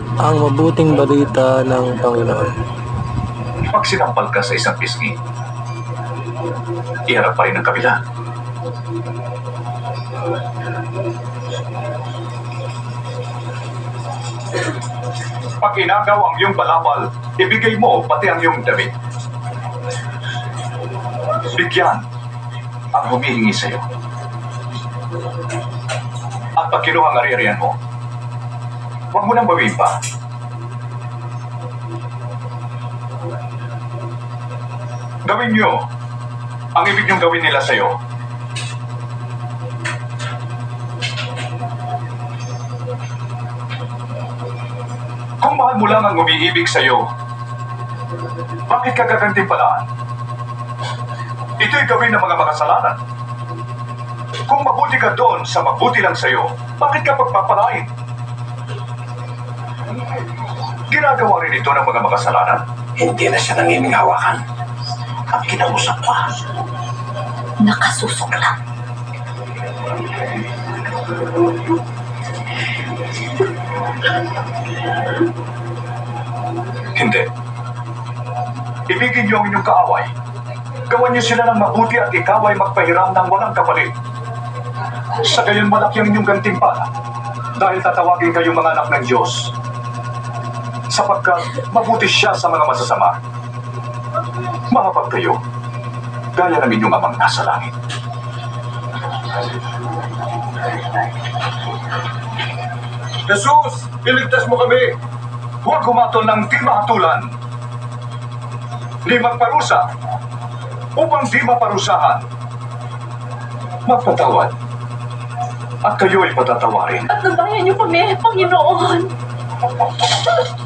Ang mabuting balita ng Panginoon. Pag sinampal ka sa isang pisngi, iharap pa rin ang kabila. Pag inagaw ang iyong balabal, ibigay mo pati ang iyong damit. Bigyan ang humihingi sa iyo. At pag kinuha ang ari-arian mo, huwag mo nang bawiin pa. Gawin niyo ang ibig niyong gawin nila sa iyo. Kung mahal mo lang ang umiibig sa iyo, bakit ka gagantimpalaan? Ito'y gawin ng mga makasalanan. Kung mabuti ka doon sa mabuti lang sa iyo, bakit ka pagpapalain? Ginagawa rin ito ng mga makasalanan. Hindi na siya nangingawakan. At kinausap pa. Nakasusok lang. Hindi. Ibigin niyo ang inyong kaaway. Gawan niyo sila ng mabuti at ikaw ay magpahiram ng walang kapalit. Sa gayon malaki ang inyong gantimpala dahil tatawagin kayong mga anak ng Diyos. Sapagkat mabuti siya sa mga masasama. Mahapag kayo, gaya ng inyong amang nasa langit. Jesus, iligtas mo kami! Huwag humatol ng di mahatulan, di magparusa, upang di maparusahan. Magpatawad, at kayo'y patatawarin. At nabayan niyo kami, Panginoon.